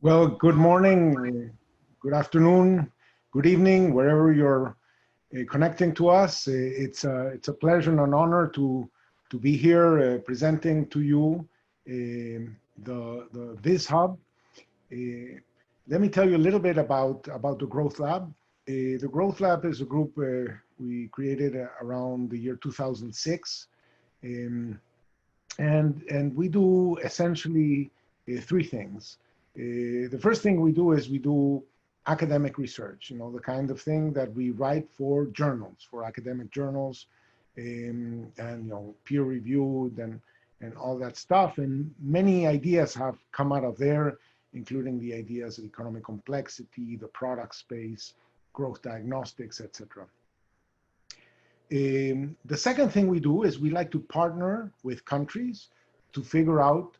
Well, good morning, good afternoon, good evening, wherever you're connecting to us. It's a pleasure and an honor to be here presenting to you the Viz Hub. Let me tell you a little bit about the Growth Lab. The Growth Lab is a group we created around the year 2006. And we do essentially three things. The first thing we do is we do academic research, the kind of thing that we write for journals, for academic journals, and peer reviewed and all that stuff. And many ideas have come out of there, including the ideas of economic complexity, the product space, growth diagnostics, etc. The second thing we do is we like to partner with countries to figure out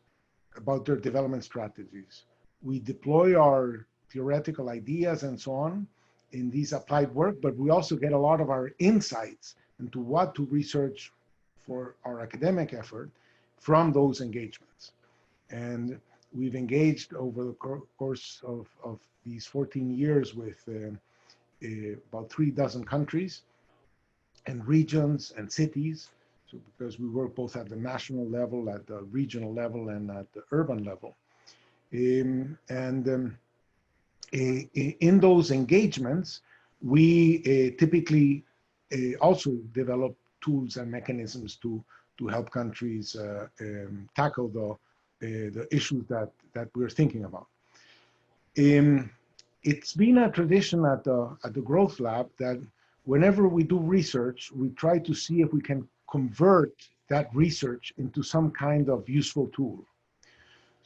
about their development strategies. We deploy our theoretical ideas and so on in these applied work, but we also get a lot of our insights into what to research for our academic effort from those engagements. And we've engaged over the course of these 14 years with about 36 countries and regions and cities. So because we work both at the national level, at the regional level, and at the urban level. In those engagements, we typically also develop tools and mechanisms to help countries tackle the issues that we're thinking about. It's been a tradition at the Growth Lab that whenever we do research, we try to see if we can convert that research into some kind of useful tool.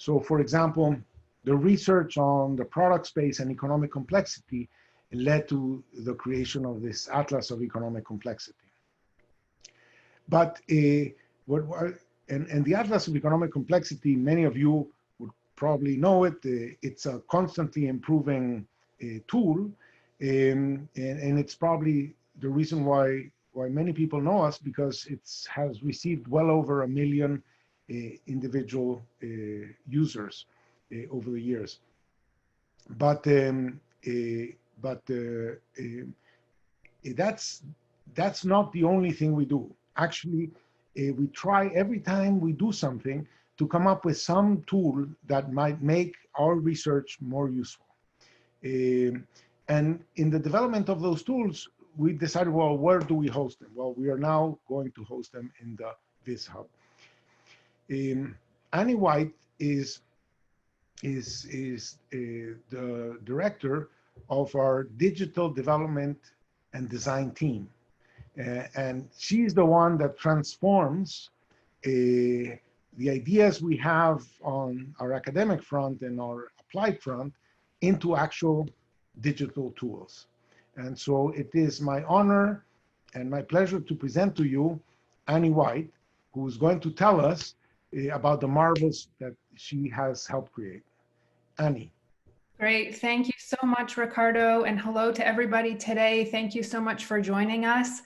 So for example, the research on the product space and economic complexity led to the creation of this Atlas of Economic Complexity. But the Atlas of Economic Complexity, many of you would probably know it. It's a constantly improving tool, and it's probably the reason why many people know us, because it has received well over 1 million individual users over the years. But that's not the only thing we do. Actually, we try every time we do something to come up with some tool that might make our research more useful. And in the development of those tools, we decided, well, where do we host them? Well, we are now going to host them in the Viz Hub. Annie White is the director of our digital development and design team. And she's the one that transforms the ideas we have on our academic front and our applied front into actual digital tools. And so it is my honor and my pleasure to present to you Annie White, who is going to tell us about the marvels that she has helped create. Annie. Great. Thank you so much, Ricardo. And hello to everybody today. Thank you so much for joining us.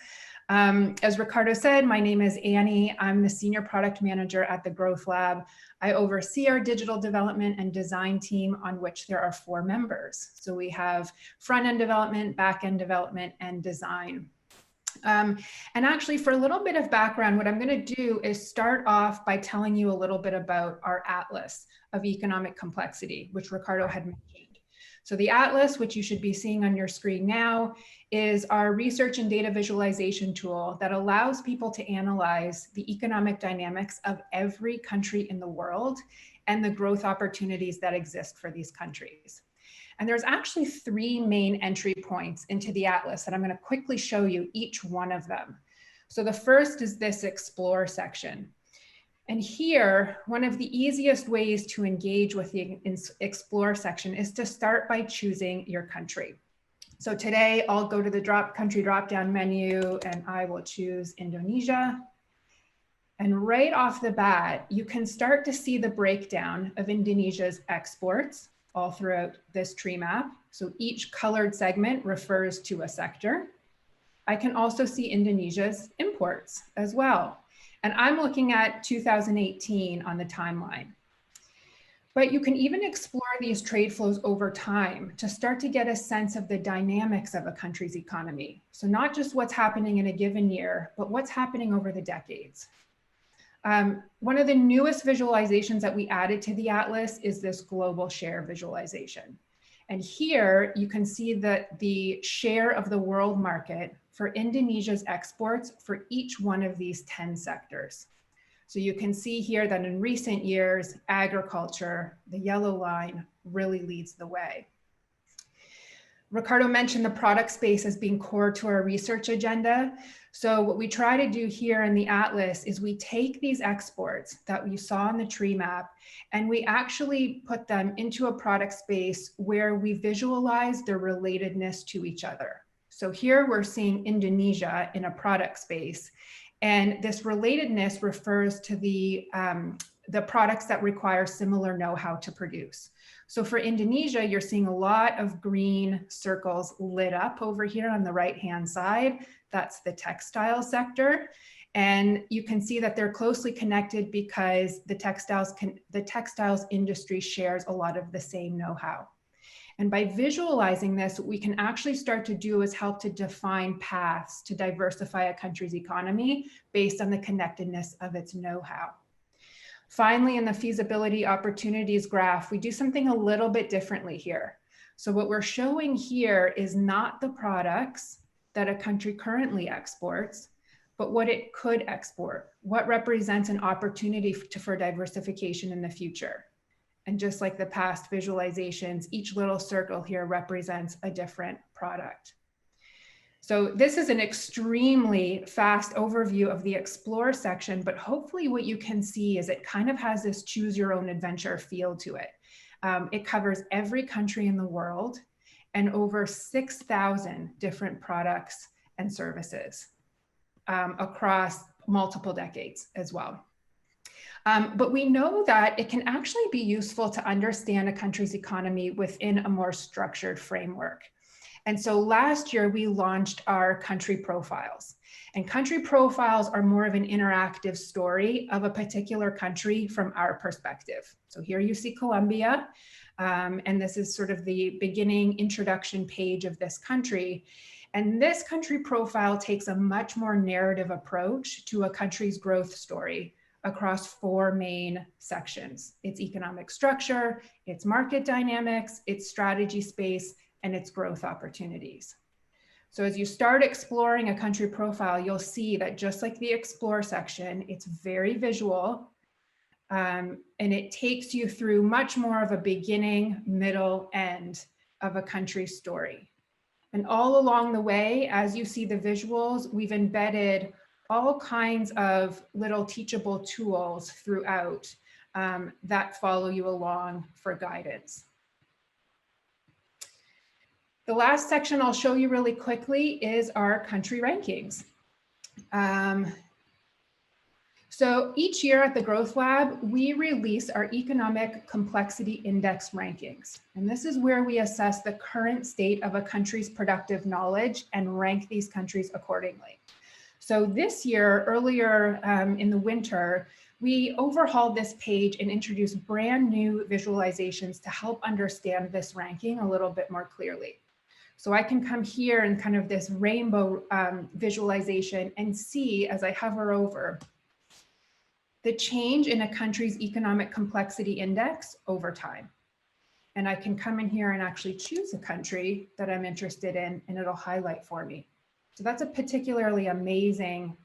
As Ricardo said, my name is Annie. I'm the Senior Product Manager at the Growth Lab. I oversee our digital development and design team, on which there are 4 members. So we have front-end development, back-end development, and design. And actually, for a little bit of background, what I'm going to do is start off by telling you a little bit about our Atlas of Economic Complexity, which Ricardo had mentioned. So the Atlas, which you should be seeing on your screen now, is our research and data visualization tool that allows people to analyze the economic dynamics of every country in the world and the growth opportunities that exist for these countries. And there's actually 3 main entry points into the Atlas that I'm going to quickly show you each one of them. So the first is this Explore section. And here, one of the easiest ways to engage with the Explore section is to start by choosing your country. So today I'll go to the country drop-down menu and I will choose Indonesia. And right off the bat, you can start to see the breakdown of Indonesia's exports all throughout this tree map. So each colored segment refers to a sector. I can also see Indonesia's imports as well. And I'm looking at 2018 on the timeline. But you can even explore these trade flows over time to start to get a sense of the dynamics of a country's economy. So not just what's happening in a given year, but what's happening over the decades. One of the newest visualizations that we added to the Atlas is this global share visualization. And here you can see that the share of the world market for Indonesia's exports for each one of these 10 sectors. So you can see here that in recent years, agriculture, the yellow line, really leads the way. Ricardo mentioned the product space as being core to our research agenda. So what we try to do here in the Atlas is we take these exports that you saw on the tree map and we actually put them into a product space where we visualize their relatedness to each other. So here we're seeing Indonesia in a product space. And this relatedness refers to the products that require similar know-how to produce. So for Indonesia, you're seeing a lot of green circles lit up over here on the right-hand side. That's the textile sector. And you can see that they're closely connected because the textiles industry shares a lot of the same know-how. And by visualizing this, what we can actually start to do is help to define paths to diversify a country's economy based on the connectedness of its know-how. Finally, in the feasibility opportunities graph, we do something a little bit differently here. So what we're showing here is not the products that a country currently exports, but what it could export, what represents an opportunity for diversification in the future. And just like the past visualizations, each little circle here represents a different product. So this is an extremely fast overview of the Explore section, but hopefully what you can see is it kind of has this choose your own adventure feel to it. It covers every country in the world and over 6,000 different products and services across multiple decades as well. But we know that it can actually be useful to understand a country's economy within a more structured framework. And so last year we launched our country profiles. And country profiles are more of an interactive story of a particular country from our perspective. So here you see Colombia, and this is sort of the beginning introduction page of this country. And this country profile takes a much more narrative approach to a country's growth story across 4 main sections: its economic structure, its market dynamics, its strategy space, and its growth opportunities. So as you start exploring a country profile, you'll see that just like the Explore section, it's very visual, and it takes you through much more of a beginning, middle, end of a country's story. And all along the way, as you see the visuals, we've embedded all kinds of little teachable tools throughout that follow you along for guidance. The last section I'll show you really quickly is our country rankings. So each year at the Growth Lab, we release our Economic Complexity Index rankings. And this is where we assess the current state of a country's productive knowledge and rank these countries accordingly. So this year, earlier in the winter, we overhauled this page and introduced brand new visualizations to help understand this ranking a little bit more clearly. So I can come here and kind of this rainbow visualization and see, as I hover over, the change in a country's economic complexity index over time. And I can come in here and actually choose a country that I'm interested in, and it'll highlight for me. So that's a particularly amazing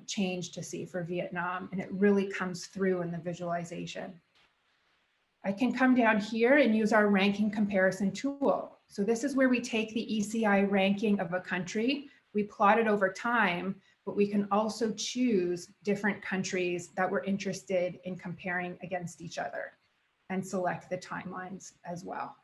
change to see for Vietnam, and it really comes through in the visualization. I can come down here and use our ranking comparison tool. So this is where we take the ECI ranking of a country, we plot it over time, but we can also choose different countries that we're interested in comparing against each other and select the timelines as well.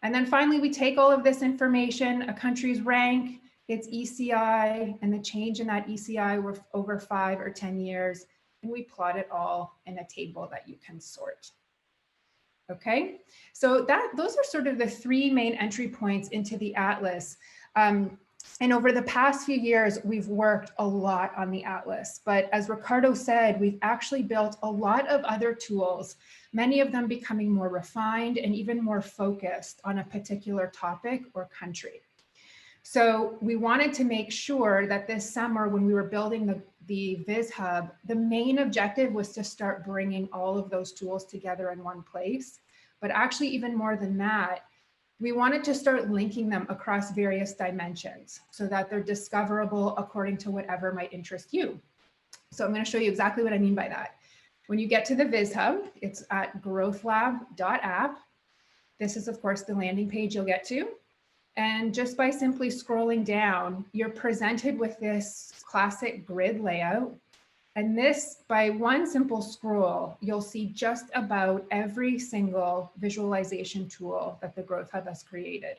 And then finally, we take all of this information, a country's rank, its ECI, and the change in that ECI over 5 or 10 years, and we plot it all in a table that you can sort. Okay, so those are sort of the 3 main entry points into the Atlas. And over the past few years, we've worked a lot on the Atlas, but as Ricardo said, we've actually built a lot of other tools, many of them becoming more refined and even more focused on a particular topic or country. So we wanted to make sure that this summer, when we were building the Viz Hub, the main objective was to start bringing all of those tools together in one place. But actually, even more than that, we wanted to start linking them across various dimensions so that they're discoverable according to whatever might interest you. So I'm going to show you exactly what I mean by that. When you get to the Viz Hub, it's at growthlab.app. This is, of course, the landing page you'll get to. And just by simply scrolling down, you're presented with this classic grid layout. And this, by one simple scroll, you'll see just about every single visualization tool that the Growth Hub has created.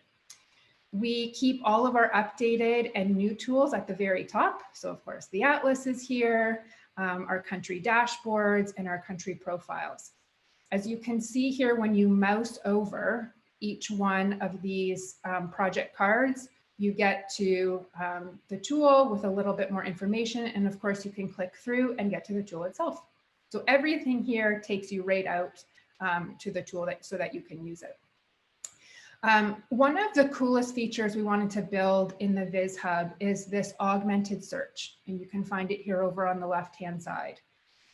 We keep all of our updated and new tools at the very top. So of course, the Atlas is here, our country dashboards, and our country profiles. As you can see here, when you mouse over each one of these project cards, you get to the tool with a little bit more information. And of course, you can click through and get to the tool itself. So everything here takes you right out to the tool so that you can use it. One of the coolest features we wanted to build in the Viz Hub is this augmented search. And you can find it here over on the left-hand side.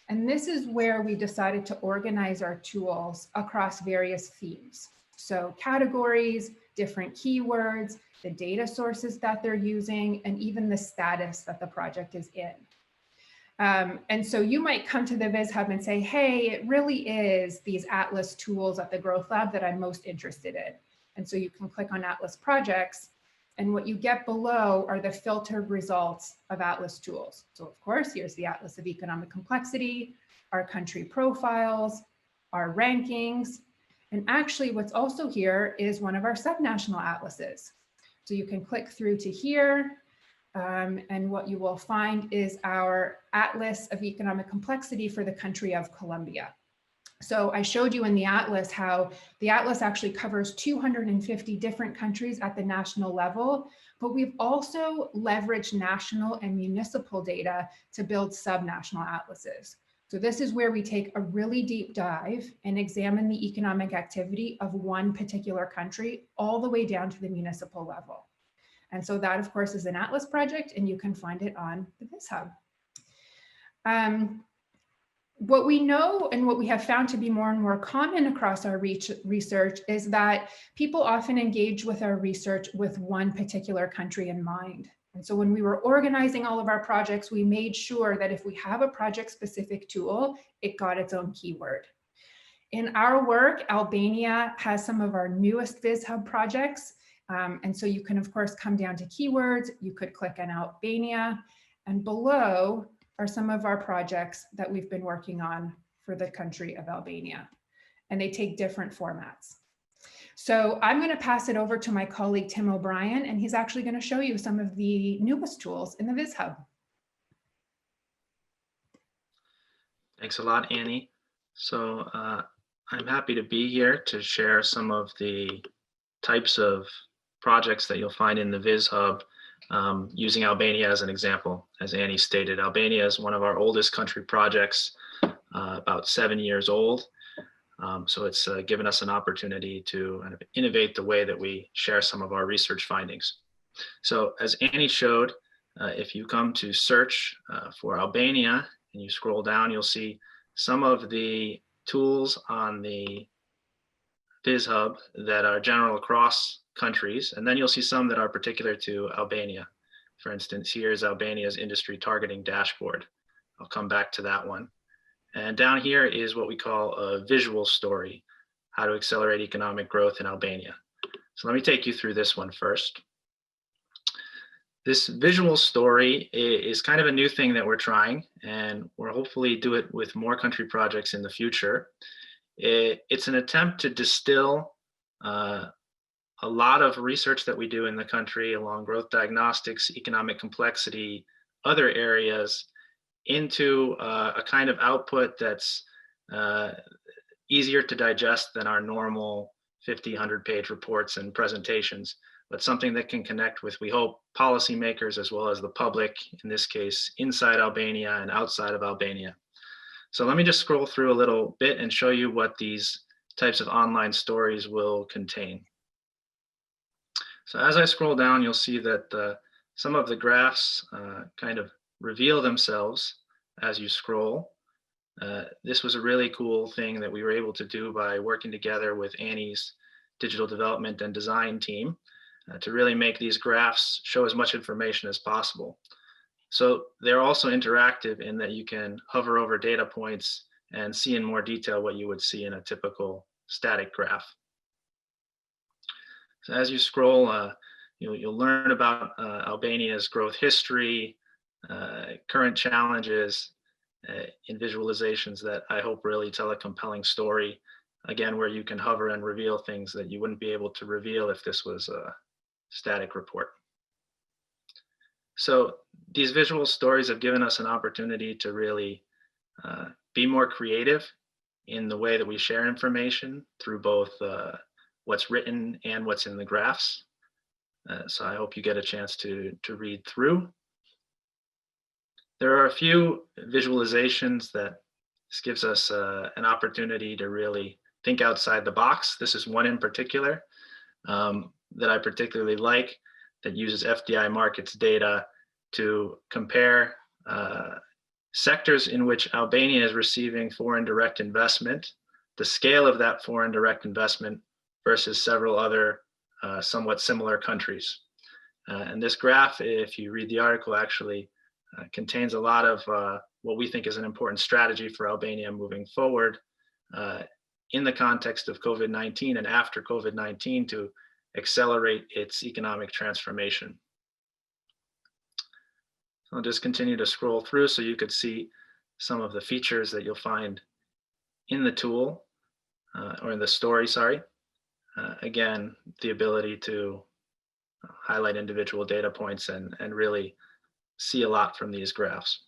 And this is where we decided to organize our tools across various themes. So categories, different keywords, the data sources that they're using, and even the status that the project is in. And so you might come to the Viz Hub and say, hey, it really is these Atlas tools at the Growth Lab that I'm most interested in. And so you can click on Atlas projects, and what you get below are the filtered results of Atlas tools. So of course, here's the Atlas of Economic Complexity, our country profiles, our rankings, and actually what's also here is one of our subnational atlases. So you can click through to here, and what you will find is our Atlas of Economic Complexity for the country of Colombia. So I showed you in the Atlas how the Atlas actually covers 250 different countries at the national level, but we've also leveraged national and municipal data to build subnational atlases. So this is where we take a really deep dive and examine the economic activity of one particular country all the way down to the municipal level. And so that, of course, is an Atlas project, and you can find it on the Viz Hub. What we know and what we have found to be more and more common across our research is that people often engage with our research with one particular country in mind. And so when we were organizing all of our projects, we made sure that if we have a project-specific tool, it got its own keyword. In our work, Albania has some of our newest Viz Hub projects. And so you can, of course, come down to keywords. You could click on Albania, and below are some of our projects that we've been working on for the country of Albania. And they take different formats. So I'm going to pass it over to my colleague, Tim O'Brien, and he's actually going to show you some of the newest tools in the Viz Hub. Thanks a lot, Annie. So I'm happy to be here to share some of the types of projects that you'll find in the Viz Hub, using Albania as an example. As Annie stated, Albania is one of our oldest country projects, about 7 years old. So it's given us an opportunity to kind of innovate the way that we share some of our research findings. So as Annie showed, if you come to search for Albania and you scroll down, you'll see some of the tools on the Viz Hub that are general across countries, and then you'll see some that are particular to Albania. For instance, here's Albania's industry targeting dashboard. I'll come back to that one. And down here is what we call a visual story, how to accelerate economic growth in Albania. So let me take you through this one first. This visual story is kind of a new thing that we're trying, and we'll hopefully do it with more country projects in the future. It's an attempt to distill a lot of research that we do in the country along growth diagnostics, economic complexity, other areas, into a kind of output that's easier to digest than our normal 50, 100-page reports and presentations, but something that can connect with, we hope, policymakers as well as the public, in this case, inside Albania and outside of Albania. So let me just scroll through a little bit and show you what these types of online stories will contain. So as I scroll down, you'll see that some of the graphs kind of reveal themselves as you scroll. This was a really cool thing that we were able to do by working together with Annie's digital development and design team to really make these graphs show as much information as possible. So they're also interactive in that you can hover over data points and see in more detail what you would see in a typical static graph. So as you scroll, you'll learn about Albania's growth history, current challenges, in visualizations that I hope really tell a compelling story, again, where you can hover and reveal things that you wouldn't be able to reveal if this was a static report. So these visual stories have given us an opportunity to really be more creative in the way that we share information through both what's written and what's in the graphs. So I hope you get a chance to read through. There are a few visualizations that this gives us an opportunity to really think outside the box. This is one in particular that I particularly like, that uses FDI markets data to compare sectors in which Albania is receiving foreign direct investment, the scale of that foreign direct investment versus several other somewhat similar countries. And this graph, if you read the article, actually contains a lot of what we think is an important strategy for Albania moving forward in the context of COVID-19 and after COVID-19 to accelerate its economic transformation. So I'll just continue to scroll through so you could see some of the features that you'll find in the tool, or in the story, sorry. Again, the ability to highlight individual data points and really see a lot from these graphs.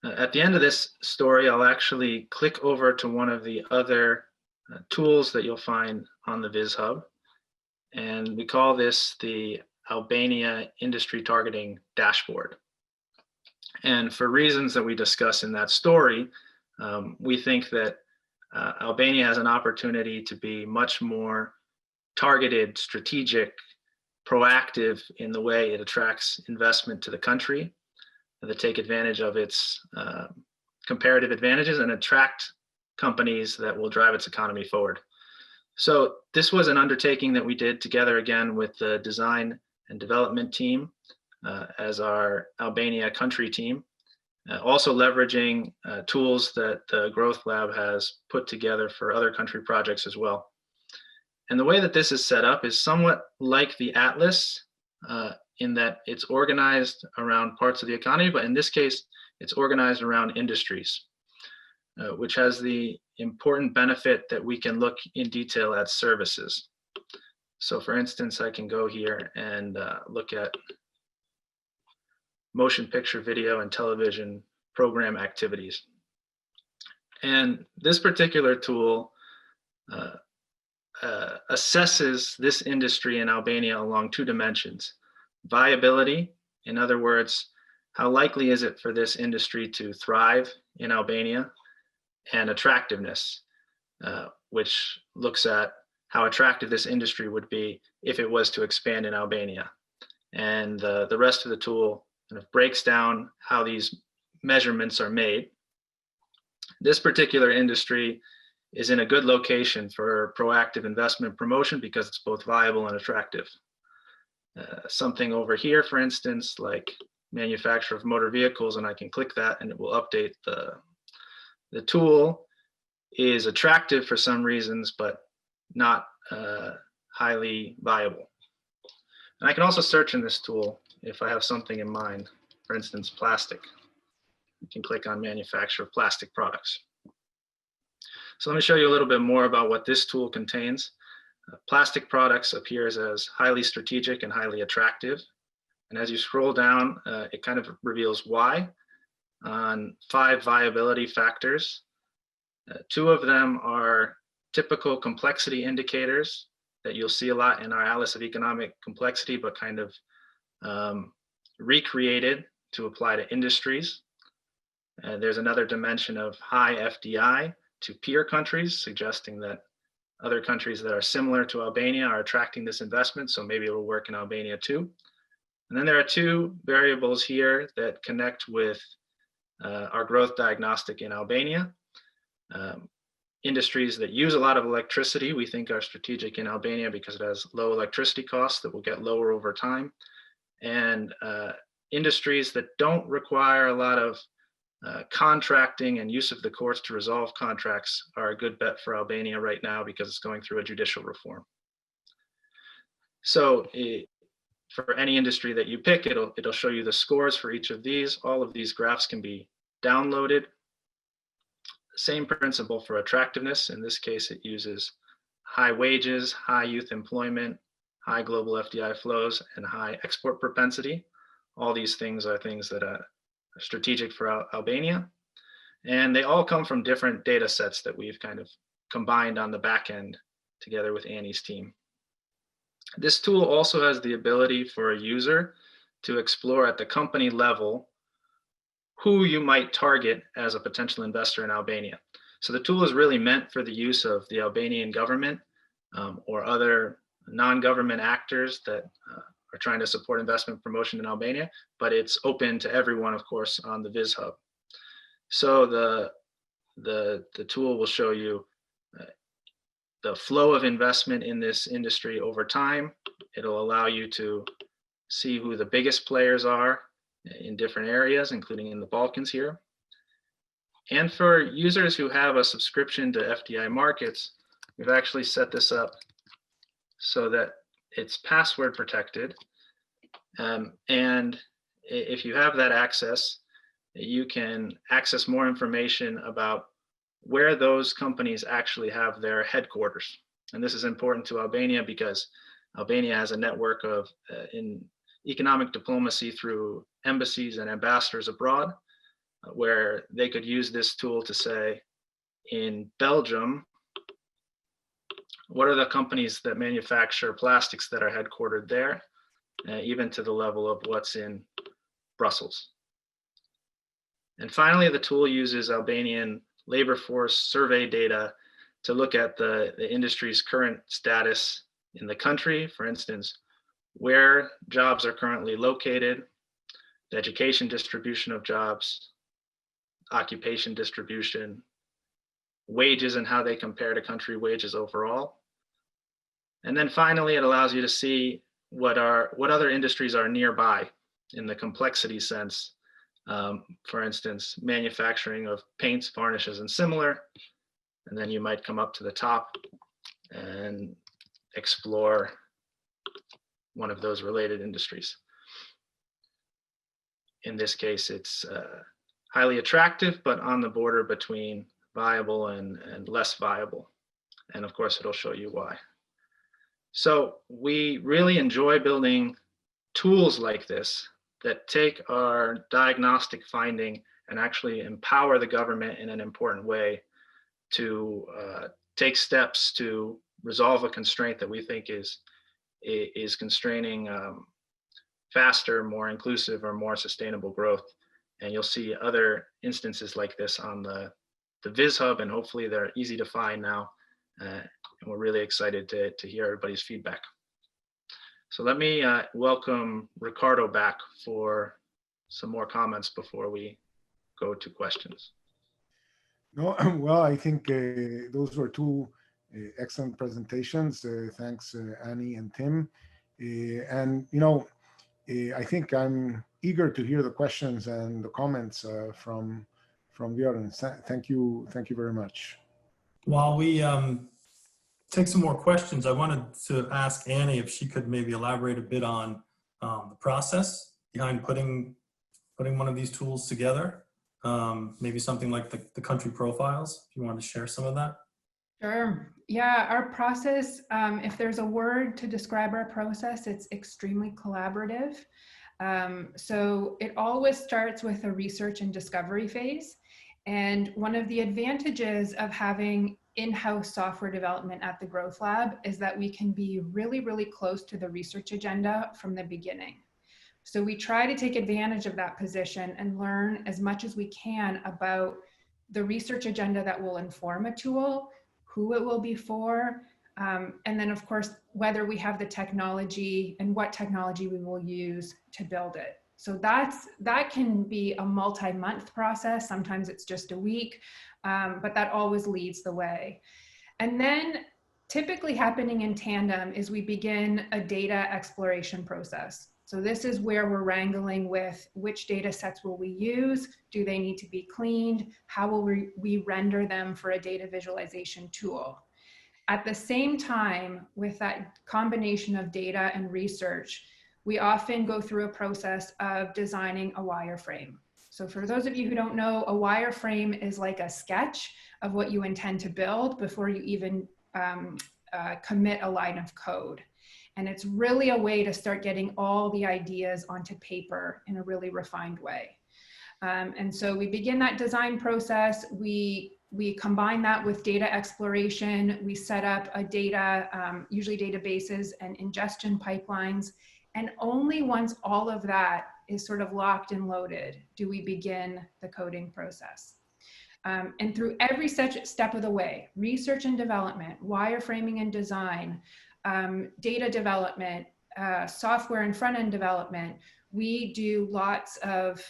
At the end of this story, I'll actually click over to one of the other tools that you'll find on the Viz Hub. And we call this the Albania Industry Targeting Dashboard. And for reasons that we discuss in that story, we think that Albania has an opportunity to be much more targeted, strategic, proactive in the way it attracts investment to the country, to take advantage of its comparative advantages and attract companies that will drive its economy forward. So this was an undertaking that we did together again with the design and development team as our Albania country team, also leveraging tools that the Growth Lab has put together for other country projects as well. And the way that this is set up is somewhat like the Atlas in that it's organized around parts of the economy, but in this case, it's organized around industries, which has the important benefit that we can look in detail at services. So for instance, I can go here and look at motion picture, video, and television program activities. And this particular tool assesses this industry in Albania along two dimensions: viability, in other words, how likely is it for this industry to thrive in Albania, and attractiveness, which looks at how attractive this industry would be if it was to expand in Albania. And the rest of the tool kind of breaks down how these measurements are made. This particular industry is in a good location for proactive investment promotion because it's both viable and attractive. Something over here, for instance, like manufacture of motor vehicles, and I can click that and it will update the tool, is attractive for some reasons, but not highly viable. And I can also search in this tool if I have something in mind, for instance, plastic. You can click on manufacture of plastic products. So let me show you a little bit more about what this tool contains. Plastic products appears as highly strategic and highly attractive. And as you scroll down, it kind of reveals why on 5 viability factors. 2 of them are typical complexity indicators that you'll see a lot in our Atlas of Economic Complexity, but kind of recreated to apply to industries. There's another dimension of high FDI to peer countries, suggesting that other countries that are similar to Albania are attracting this investment, so maybe it'll work in Albania too. And then there are two variables here that connect with our growth diagnostic in Albania. Industries that use a lot of electricity, we think are strategic in Albania because it has low electricity costs that will get lower over time. And industries that don't require a lot of contracting and use of the courts to resolve contracts are a good bet for Albania right now because it's going through a judicial reform. So for any industry that you pick, it'll show you the scores for each of these. All of these graphs can be downloaded. Same principle for attractiveness. In this case, it uses high wages, high youth employment, high global FDI flows, and high export propensity. All these things are things that are strategic for Albania. And they all come from different data sets that we've kind of combined on the back end together with Annie's team. This tool also has the ability for a user to explore at the company level who you might target as a potential investor in Albania. So the tool is really meant for the use of the Albanian government or other non-government actors that are trying to support investment promotion in Albania, but it's open to everyone, of course, on the Viz Hub. So the tool will show you the flow of investment in this industry over time. It'll allow you to see who the biggest players are in different areas, including in the Balkans here. And for users who have a subscription to FDI markets, we've actually set this up so that it's password protected. And if you have that access, you can access more information about where those companies actually have their headquarters. And this is important to Albania because Albania has a network of in economic diplomacy through embassies and ambassadors abroad, where they could use this tool to say, in Belgium, what are the companies that manufacture plastics that are headquartered there, even to the level of what's in Brussels. And finally, the tool uses Albanian labor force survey data to look at the industry's current status in the country. For instance, where jobs are currently located, the education distribution of jobs, occupation distribution, wages and how they compare to country wages overall. And then finally, it allows you to see what other industries are nearby in the complexity sense. For instance, manufacturing of paints, varnishes, and similar. And then you might come up to the top and explore one of those related industries. In this case, it's highly attractive, but on the border between viable and less viable. And of course, it'll show you why. So we really enjoy building tools like this that take our diagnostic finding and actually empower the government in an important way to take steps to resolve a constraint that we think is constraining faster, more inclusive, or more sustainable growth. And you'll see other instances like this on the Viz Hub, and hopefully they're easy to find now. And we're really excited to hear everybody's feedback. So let me welcome Ricardo back for some more comments before we go to questions. No, well, I think those were two excellent presentations. Thanks, Annie and Tim. And, you know, I think I'm eager to hear the questions and the comments from the audience. Thank you very much. While we take some more questions, I wanted to ask Annie if she could maybe elaborate a bit on the process behind putting one of these tools together. Maybe something like the country profiles, if you want to share some of that. Sure. Yeah, our process, if there's a word to describe our process, it's extremely collaborative. So it always starts with a research and discovery phase. And one of the advantages of having in-house software development at the Growth Lab is that we can be really, really close to the research agenda from the beginning. So we try to take advantage of that position and learn as much as we can about the research agenda that will inform a tool, who it will be for, and then of course, whether we have the technology and what technology we will use to build it. So that can be a multi-month process. Sometimes it's just a week, but that always leads the way. And then typically happening in tandem is we begin a data exploration process. So this is where we're wrangling with which data sets will we use? Do they need to be cleaned? How will we render them for a data visualization tool? At the same time, with that combination of data and research, we often go through a process of designing a wireframe. So for those of you who don't know, a wireframe is like a sketch of what you intend to build before you even commit a line of code. And it's really a way to start getting all the ideas onto paper in a really refined way. And so we begin that design process. We combine that with data exploration. We set up a data, usually databases and ingestion pipelines. And only once all of that is sort of locked and loaded do we begin the coding process. And through every step of the way, research and development, wireframing and design, data development, software and front-end development, we do lots of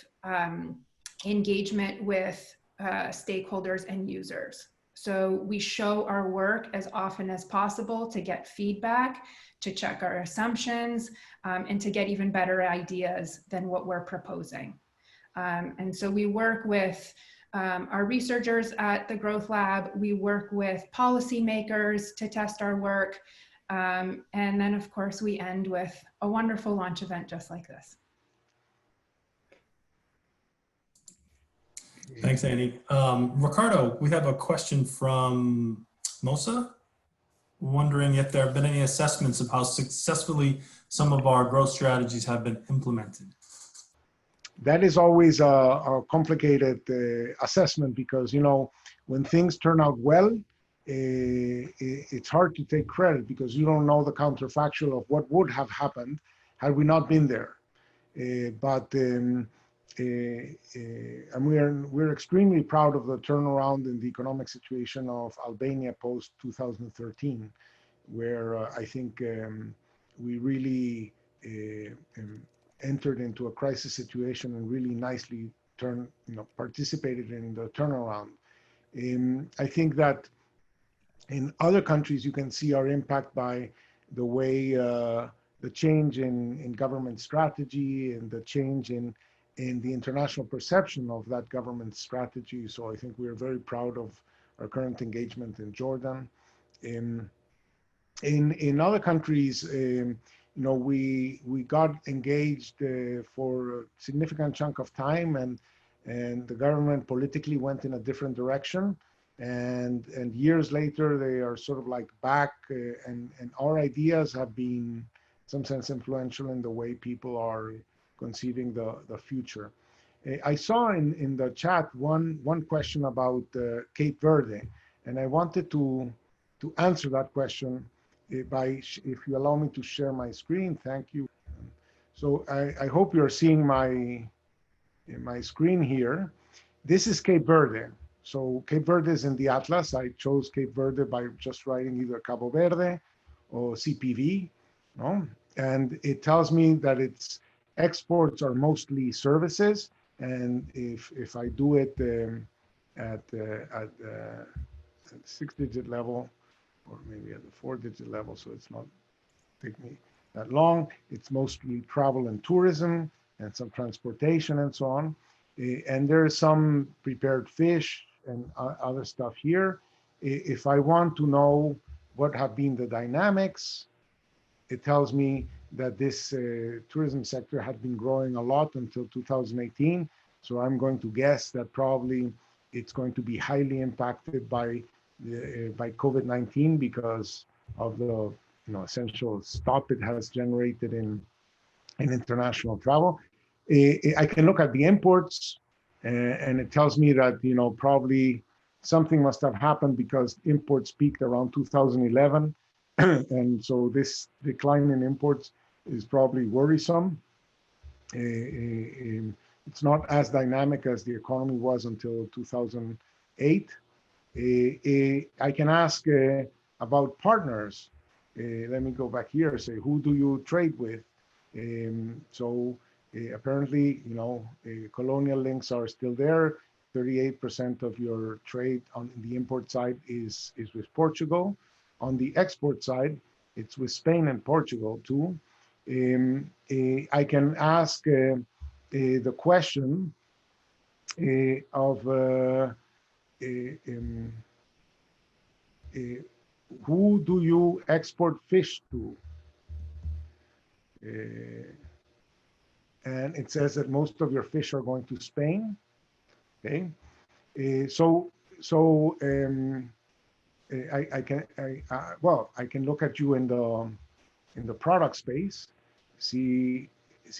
engagement with stakeholders and users. So we show our work as often as possible to get feedback, to check our assumptions, and to get even better ideas than what we're proposing. And so we work with our researchers at the Growth Lab. We work with policymakers to test our work. And then of course we end with a wonderful launch event just like this. Thanks, Annie. Ricardo, we have a question from Mosa, wondering if there have been any assessments of how successfully some of our growth strategies have been implemented. That is always a complicated assessment because, you know, when things turn out well, it's hard to take credit because you don't know the counterfactual of what would have happened had we not been there. And we're extremely proud of the turnaround in the economic situation of Albania post 2013, where I think we really entered into a crisis situation and really nicely participated in the turnaround. I think that in other countries, you can see our impact by the way the change in government strategy and the change in the international perception of that government strategy. So I think we're very proud of our current engagement in Jordan. In other countries, we got engaged for a significant chunk of time, and the government politically went in a different direction. And years later, they are sort of like back, and our ideas have been, in some sense, influential in the way people are conceiving the future. I saw in the chat one question about Cape Verde, and I wanted to answer that question if you allow me to share my screen. Thank you. So I hope you're seeing my screen here. This is Cape Verde. So Cape Verde is in the Atlas. I chose Cape Verde by just writing either Cabo Verde or CPV, no? And it tells me that its exports are mostly services. And if I do it at 6-digit level, or maybe at the 4-digit level, so it's not take me that long, it's mostly travel and tourism and some transportation and so on. And there's some prepared fish and other stuff here. If I want to know what have been the dynamics, it tells me that this tourism sector had been growing a lot until 2018. So I'm going to guess that probably it's going to be highly impacted by COVID-19 because of the essential stop it has generated in international travel. I can look at the imports, and it tells me that probably something must have happened because imports peaked around 2011. And so this decline in imports is probably worrisome. It's not as dynamic as the economy was until 2008. I can ask about partners. Let me go back here, say, who do you trade with? Apparently, colonial links are still there. 38% of your trade on the import side is with Portugal. On the export side, it's with Spain and Portugal too. I can ask the question of who do you export fish to? And it says that most of your fish are going to Spain. Okay, I can look at you in the product space, see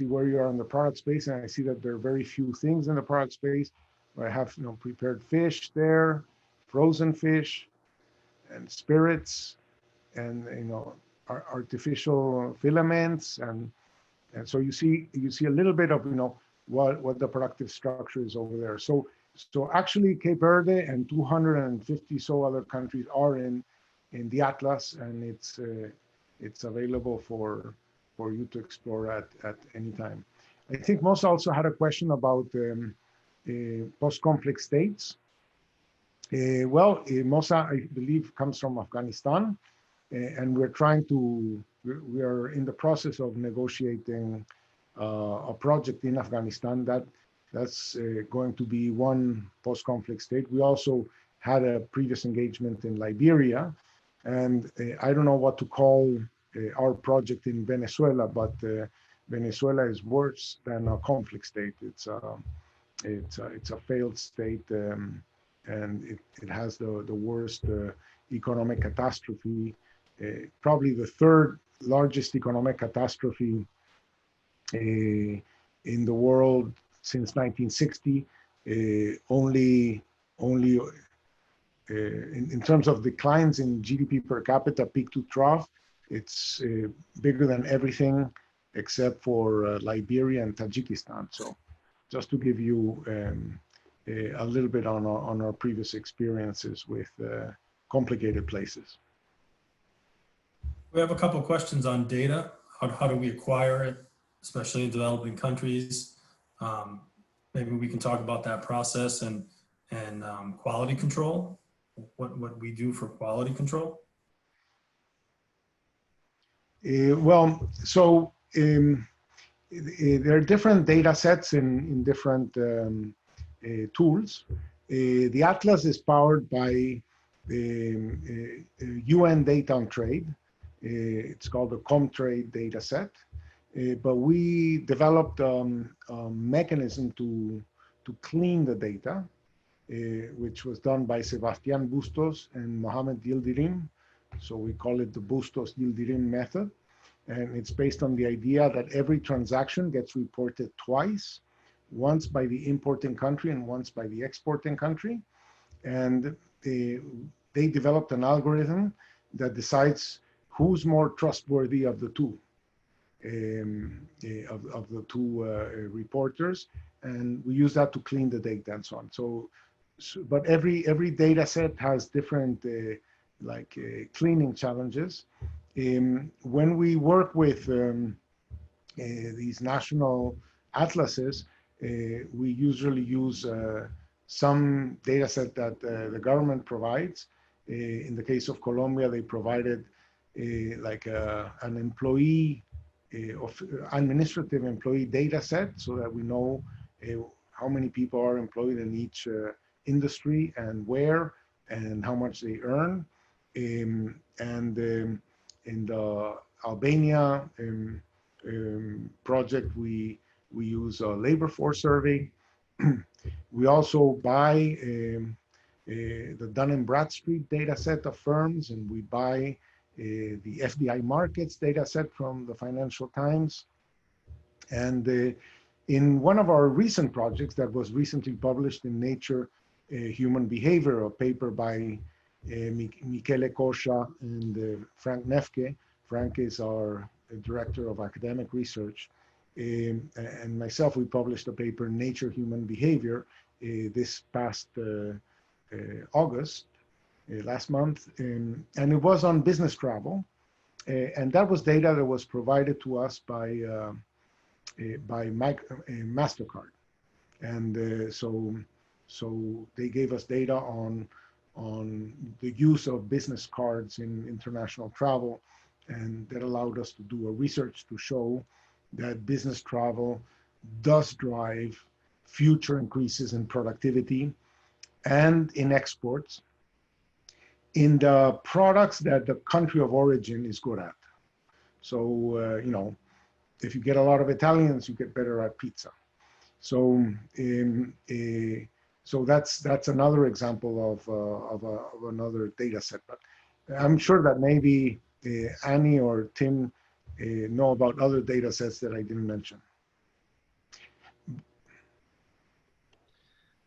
where you are in the product space, and I see that there are very few things in the product space. I have prepared fish there, frozen fish, and spirits, and artificial filaments, and so you see a little bit of what the productive structure is over there. So actually Cape Verde and 250 so other countries are in the Atlas, and it's available for you to explore at any time. I think Mosa also had a question about post-conflict states. Mosa, I believe, comes from Afghanistan, and we are in the process of negotiating a project in Afghanistan that's going to be one post-conflict state. We also had a previous engagement in Liberia, and I don't know what to call our project in Venezuela, but Venezuela is worse than a conflict state. It's a failed state, and it has the worst economic catastrophe, probably the third largest economic catastrophe in the world since 1960. Only in terms of declines in GDP per capita, peak to trough, it's bigger than everything except for Liberia and Tajikistan. So just to give you a little bit on our previous experiences with complicated places. We have a couple of questions on data. How do we acquire it, especially in developing countries? Maybe we can talk about that process and quality control, what we do for quality control. There are different data sets in different tools. The Atlas is powered by UN data on trade. It's called the Comtrade data set. But we developed a mechanism to clean the data, which was done by Sebastian Bustos and Mohamed Yildirim. So we call it the Bustos-Yildirim method. And it's based on the idea that every transaction gets reported twice, once by the importing country and once by the exporting country. And they developed an algorithm that decides who's more trustworthy of the two, reporters. And we use that to clean the data and so on. But every data set has different cleaning challenges. When we work with these national atlases, we usually use some data set that the government provides. In the case of Colombia, they provided an employee, administrative employee data set, so that we know how many people are employed in each industry and where and how much they earn. In the Albania project, we use a labor force survey. We also buy the Dun & Bradstreet data set of firms, and we buy the FDI markets data set from the Financial Times. And in one of our recent projects that was recently published in Nature Human Behavior, a paper by Michele Kosha and Frank Nefke. Frank is our director of academic research. And myself, we published a paper, Nature, Human Behavior, this past August, last month. And it was on business travel. And that was data that was provided to us by MasterCard. And so they gave us data on the use of business cards in international travel, and that allowed us to do a research to show that business travel does drive future increases in productivity and in exports in the products that the country of origin is good at. So, if you get a lot of Italians, you get better at pizza. So, so that's another example of another data set. But I'm sure that maybe Annie or Tim know about other data sets that I didn't mention.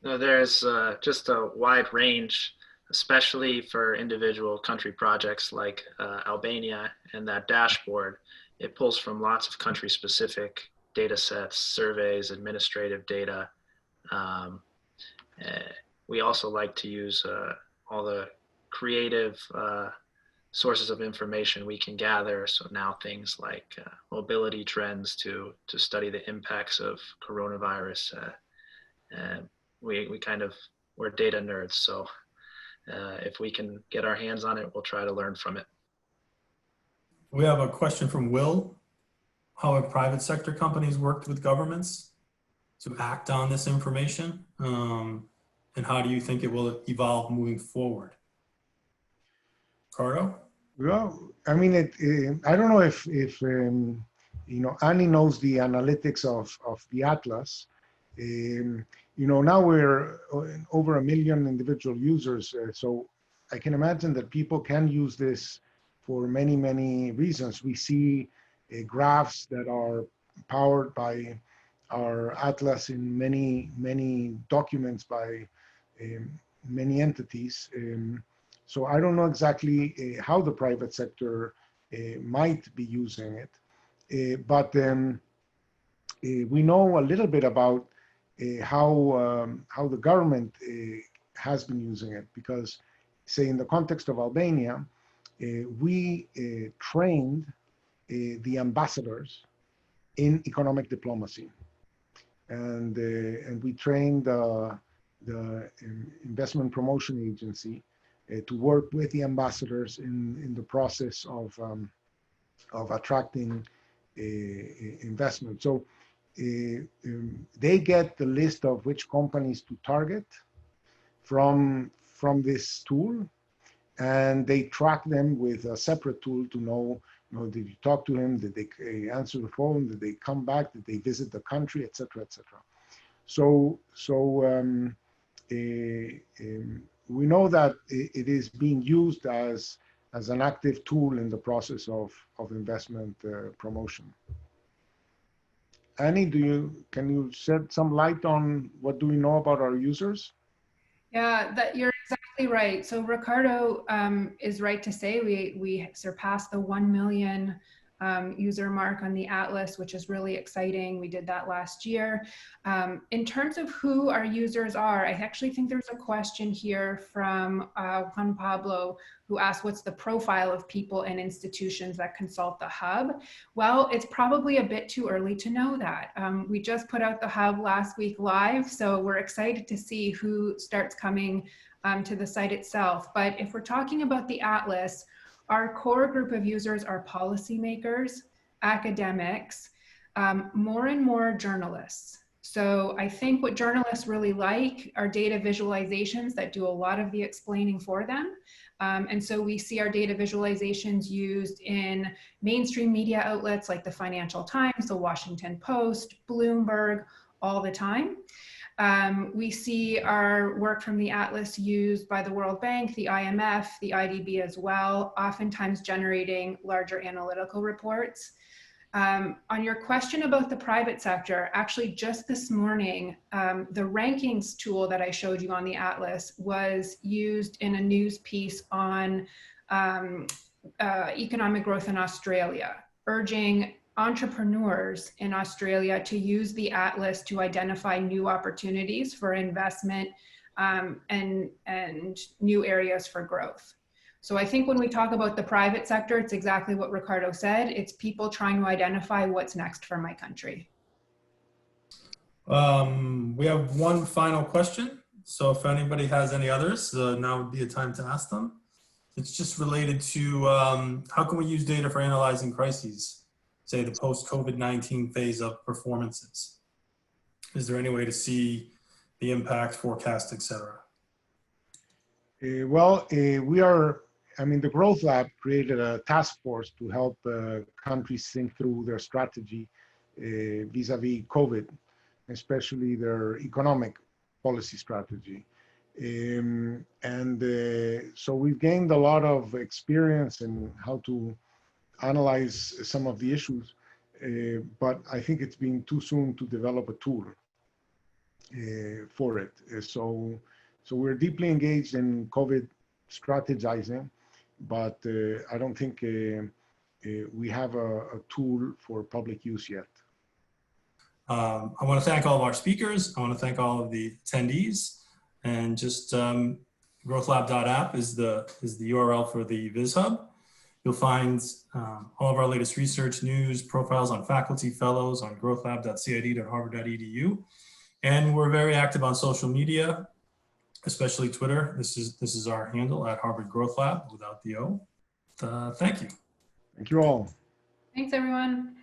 No, there's just a wide range, especially for individual country projects like Albania, and that dashboard. It pulls from lots of country-specific data sets, surveys, administrative data. We also like to use all the creative sources of information we can gather. So now things like mobility trends to study the impacts of coronavirus. And we're data nerds. So if we can get our hands on it, we'll try to learn from it. We have a question from Will. How have private sector companies worked with governments to act on this information? And how do you think it will evolve moving forward? Ricardo? Well, I mean, I don't know if Annie knows the analytics of the Atlas. Now we're over 1 million individual users. So I can imagine that people can use this for many, many reasons. We see graphs that are powered by our Atlas in many, many documents by many entities. So I don't know exactly how the private sector might be using it, but we know a little bit about how the government has been using it, because, say, in the context of Albania, we trained the ambassadors in economic diplomacy, and we trained the investment promotion agency to work with the ambassadors in the process of attracting investment. So they get the list of which companies to target from this tool, and they track them with a separate tool to know, did you talk to him? Did they answer the phone? Did they come back? Did they visit the country, et cetera, et cetera. So we know that it is being used as an active tool in the process of investment promotion. Annie, can you shed some light on what do we know about our users? Yeah, you're exactly right. So Ricardo is right to say we surpassed the 1 million user mark on the Atlas, which is really exciting. We did that last year. In terms of who our users are, I actually think there's a question here from Juan Pablo, who asked, what's the profile of people and institutions that consult the Hub? Well, it's probably a bit too early to know that. We just put out the Hub last week live, so we're excited to see who starts coming to the site itself. But if we're talking about the Atlas, our core group of users are policymakers, academics, more and more journalists. So I think what journalists really like are data visualizations that do a lot of the explaining for them. And so we see our data visualizations used in mainstream media outlets like the Financial Times, the Washington Post, Bloomberg, all the time. We see our work from the Atlas used by the World Bank, the IMF, the IDB as well, oftentimes generating larger analytical reports. On your question about the private sector, actually just this morning, the rankings tool that I showed you on the Atlas was used in a news piece on economic growth in Australia, urging entrepreneurs in Australia to use the Atlas to identify new opportunities for investment and new areas for growth. So I think when we talk about the private sector, it's exactly what Ricardo said. It's people trying to identify what's next for my country. We have one final question. So if anybody has any others, now would be a time to ask them. It's just related to how can we use data for analyzing crises, say the post-COVID-19 phase of performances? Is there any way to see the impact, forecast, etc.? The Growth Lab created a task force to help countries think through their strategy vis-a-vis COVID, especially their economic policy strategy. So we've gained a lot of experience in how to analyze some of the issues, but I think it's been too soon to develop a tool for it. So we're deeply engaged in COVID strategizing, but I don't think we have a tool for public use yet. I want to thank all of our speakers. I want to thank all of the attendees, and just growthlab.app is the URL for the Viz Hub. You'll find all of our latest research, news, profiles on faculty, fellows on growthlab.cid.harvard.edu. And we're very active on social media, especially Twitter. This is our handle at Harvard Growth Lab without the O. Thank you. Thank you all. Thanks, everyone.